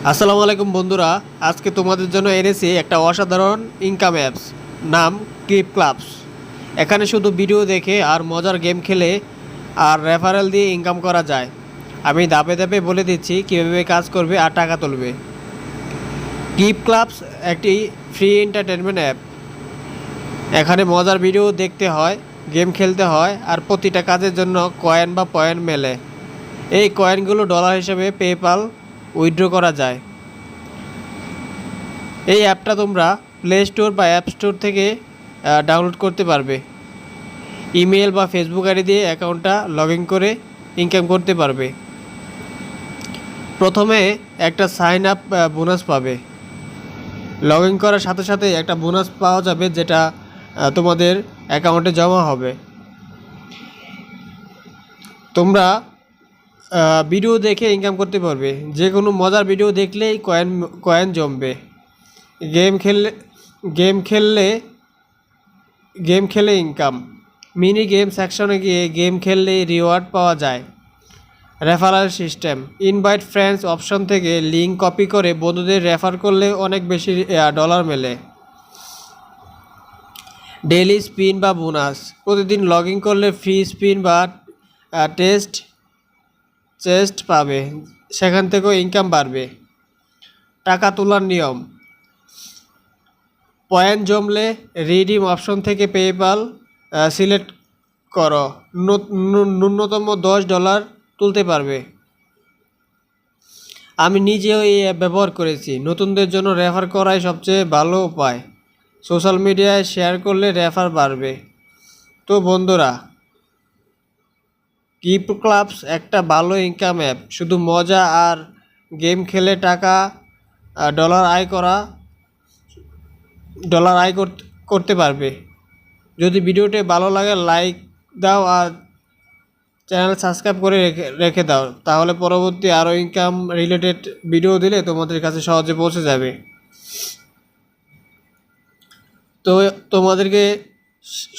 আসসালামু আলাইকুম বন্ধুরা, আজকে তোমাদের জন্য এনেছি একটা অসাধারণ ইনকাম অ্যাপস, নাম ক্লিপ ক্লাবস। এখানে শুধু ভিডিও দেখে আর মজার গেম খেলে আর রেফারেল দিয়ে ইনকাম করা যায়। আমি ধাপে ধাপে বলে দিচ্ছি কীভাবে কাজ করবে আর টাকা তুলবে। ক্লিপ ক্লাবস একটি ফ্রি এন্টারটেনমেন্ট অ্যাপ। এখানে মজার ভিডিও দেখতে হয়, গেম খেলতে হয় আর প্রতিটা কাজের জন্য কয়েন বা পয়েন্ট মেলে। এই কয়েনগুলো ডলার হিসেবে পেপ্যাল উইথড্র করা যায়। এই অ্যাপটা তোমরা প্লে স্টোর বা অ্যাপ স্টোর থেকে ডাউনলোড করতে পারবে। ইমেল বা ফেসবুক আইডি দিয়ে অ্যাকাউন্টটা লগ ইন করে ইনকাম করতে পারবে। প্রথমে একটা সাইন আপ বোনাস পাবে। লগ ইন করার সাথে সাথে একটা বোনাস পাওয়া যাবে, যেটা তোমাদের অ্যাকাউন্টে জমা হবে। তোমরা ভিডিও দেখে ইনকাম করতে পারবে। যে কোনো মজার ভিডিও দেখলেই কয়েন জমবে। গেম খেললে গেম খেললে গেম খেলে ইনকাম। মিনি গেম সেকশনে গিয়ে গেম খেললে রিওয়ার্ড পাওয়া যায়। Referral system, invite friends option থেকে লিঙ্ক কপি করে বন্ধুদের রেফার করলে অনেক বেশি ডলার মেলে। ডেইলি স্পিন বা বোনাস, প্রতিদিন লগ ইন করলে ফ্রি স্পিন বা চেস্ট পাবে, সেখান থেকেও ইনকাম বাড়বে। টাকা তোলার নিয়ম, পয়েন্ট জমলে রিডিম অপশন থেকে পেপ্যাল সিলেক্ট করো। ন্যূনতম $10 তুলতে পারবে। আমি নিজেও এই অ্যাপ ব্যবহার করেছি। নতুনদের জন্য রেফার করাই সবচেয়ে ভালো উপায়। সোশ্যাল মিডিয়ায় শেয়ার করলে রেফার বাড়বে। তো বন্ধুরা, ক্লিপ ক্লাবস একটা ভালো ইনকাম অ্যাপ। শুধু মজা আর গেম খেলে টাকা ডলার আয় করা ডলার আয় করতে পারবে। যদি ভিডিওটি ভালো লাগে লাইক দাও আর চ্যানেল সাবস্ক্রাইব করে রেখে দাও, তাহলে পরবর্তী আরও ইনকাম রিলেটেড ভিডিও দিলে তোমাদের কাছে সহজে পৌঁছে যাবে। তো তোমাদেরকে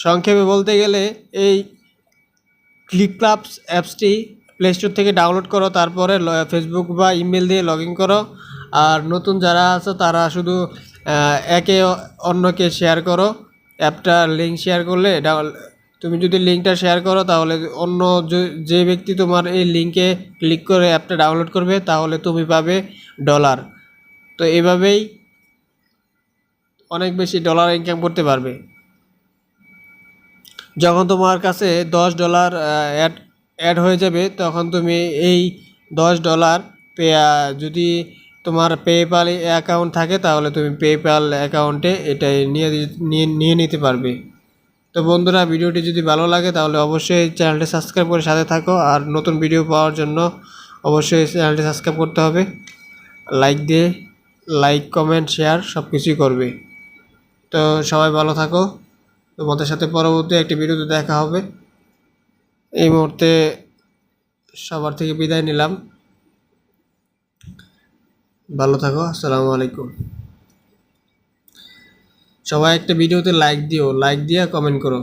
সংক্ষেপে বলতে গেলে, এই ক্লিক ক্লাবস অ্যাপসটি প্লে স্টোর থেকে ডাউনলোড করো, তারপরে ফেসবুক বা ইমেল দিয়ে লগ ইন করো। আর নতুন যারা আছে তারা শুধু একে অন্যকে শেয়ার করো। অ্যাপটার লিঙ্ক শেয়ার করলে তুমি যদি লিঙ্কটা শেয়ার করো, তাহলে অন্য যে ব্যক্তি তোমার এই লিঙ্কে ক্লিক করে অ্যাপটা ডাউনলোড করবে, তাহলে তুমি পাবে ডলার। তো এভাবেই অনেক বেশি ডলার ইনকাম করতে পারবে। যখন তোমার কাছে $10 অ্যাড হয়ে যাবে, তখন তুমি এই $10 যদি তোমার পেপ্যাল অ্যাকাউন্ট থাকে, তাহলে তুমি পেপ্যাল অ্যাকাউন্টে এটাই নিয়ে নিতে পারবে। তো বন্ধুরা, ভিডিওটি যদি ভালো লাগে তাহলে অবশ্যই চ্যানেলটি সাবস্ক্রাইব করে সাথে থাকো। আর নতুন ভিডিও পাওয়ার জন্য অবশ্যই চ্যানেলটি সাবস্ক্রাইব করতে হবে। লাইক কমেন্ট শেয়ার সব কিছুই করবে। তো সবাই ভালো থাকো। তোমাদের সাথে পরবর্তী একটি ভিডিওতে দেখা হবে। এই মুহূর্তে সবার থেকে বিদায় নিলাম। ভালো থাকো। আসসালামু আলাইকুম। সবাই একটা ভিডিওতে লাইক দিও, লাইক দিয়ে কমেন্ট করো।